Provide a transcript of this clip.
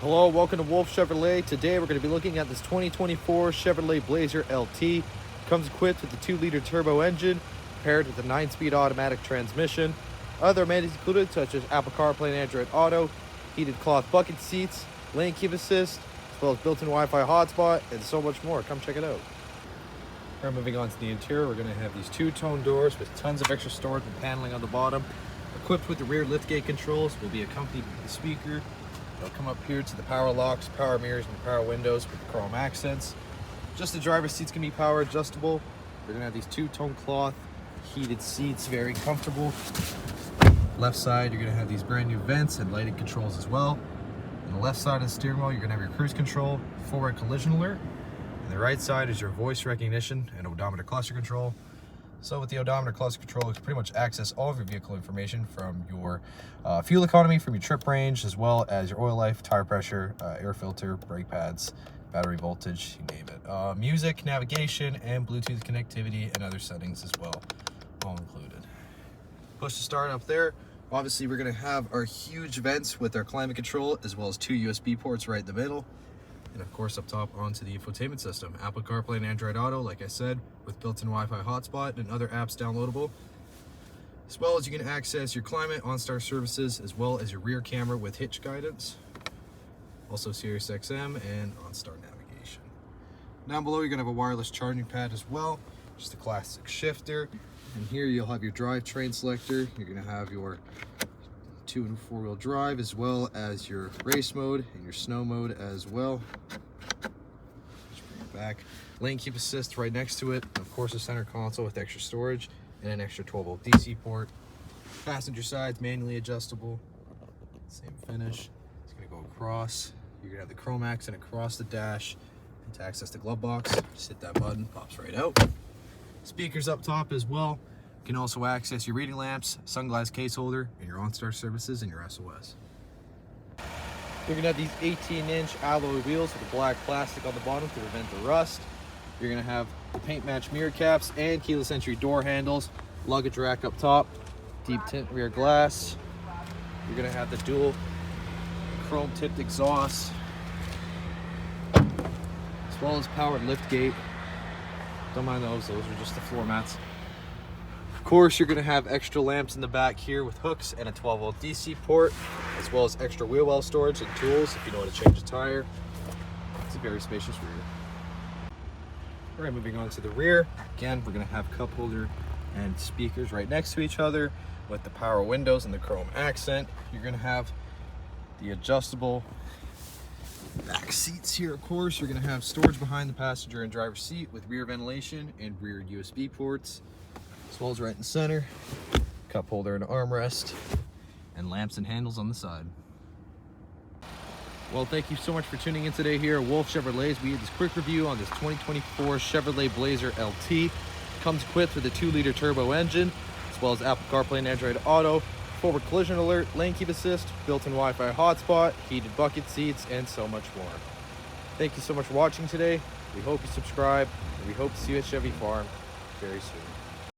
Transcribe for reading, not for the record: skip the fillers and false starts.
Hello, welcome to Wolfe Chevrolet. Today we're going to be looking at this 2024 Chevrolet Blazer LT. Comes equipped with a 2-liter turbo engine paired with a 9-speed automatic transmission. Other amenities included such as Apple Carplay and Android Auto, heated cloth bucket seats, lane keep assist, as well as built-in Wi-Fi hotspot, and so much more. Come check it out. All right, moving on to the interior, we're going to have these two-tone doors with tons of extra storage and paneling on the bottom. Equipped with the rear liftgate controls, will be accompanied with the speaker. They'll come up here to the power locks, power mirrors, and power windows with the chrome accents. Just the driver's seats can be power adjustable. They're gonna have these two-tone cloth heated seats, very comfortable. Left side, you're gonna have these brand new vents and lighting controls as well. On the left side of the steering wheel, you're gonna have your cruise control, forward collision alert. And the right side is your voice recognition and odometer cluster control. So with the odometer cluster control, you can pretty much access all of your vehicle information from your fuel economy, from your trip range, as well as your oil life, tire pressure, air filter, brake pads, battery voltage, you name it. Music, navigation, and Bluetooth connectivity and other settings as well, all included. Push to start up there. Obviously, we're gonna have our huge vents with our climate control, as well as 2 USB ports right in the middle. And of course up top onto the infotainment system. Apple Carplay and Android Auto, like I said, with built-in Wi-Fi hotspot and other apps downloadable. As well as you can access your climate, OnStar services, as well as your rear camera with hitch guidance. Also Sirius XM and OnStar navigation. Down below you're gonna have a wireless charging pad as well, just a classic shifter. And here you'll have your drivetrain selector. You're gonna have your 2- and 4-wheel drive, as well as your race mode and your snow mode as well. Just bring it back. Lane keep assist right next to it. And of course, a center console with extra storage and an extra 12-volt DC port. Passenger side's manually adjustable. Same finish. It's gonna go across. You're gonna have the chrome accent across the dash. And to access the glove box, just hit that button, pops right out. Speakers up top as well. You can also access your reading lamps, sunglass case holder, and your OnStar services and your SOS. You're gonna have these 18-inch alloy wheels with the black plastic on the bottom to prevent the rust. You're gonna have the paint match mirror caps and keyless entry door handles, luggage rack up top, deep tint rear glass. You're gonna have the dual chrome tipped exhaust, as well as powered lift gate. Don't mind those are just the floor mats. Of course, you're gonna have extra lamps in the back here with hooks and a 12-volt DC port, as well as extra wheel well storage and tools if you know how to change a tire. It's a very spacious rear. All right, moving on to the rear. Again, we're gonna have cup holder and speakers right next to each other with the power windows and the chrome accent. You're gonna have the adjustable back seats here. Of course, you're gonna have storage behind the passenger and driver's seat with rear ventilation and rear USB ports, as well as right in the center, cup holder and armrest, and lamps and handles on the side. Well, thank you so much for tuning in today here at Wolfe Chevrolet. We had this quick review on this 2024 Chevrolet Blazer LT. Comes equipped with a 2-liter turbo engine, as well as Apple CarPlay and Android Auto, forward collision alert, lane keep assist, built-in Wi-Fi hotspot, heated bucket seats, and so much more. Thank you so much for watching today. We hope you subscribe, and we hope to see you at Chevy Farm very soon.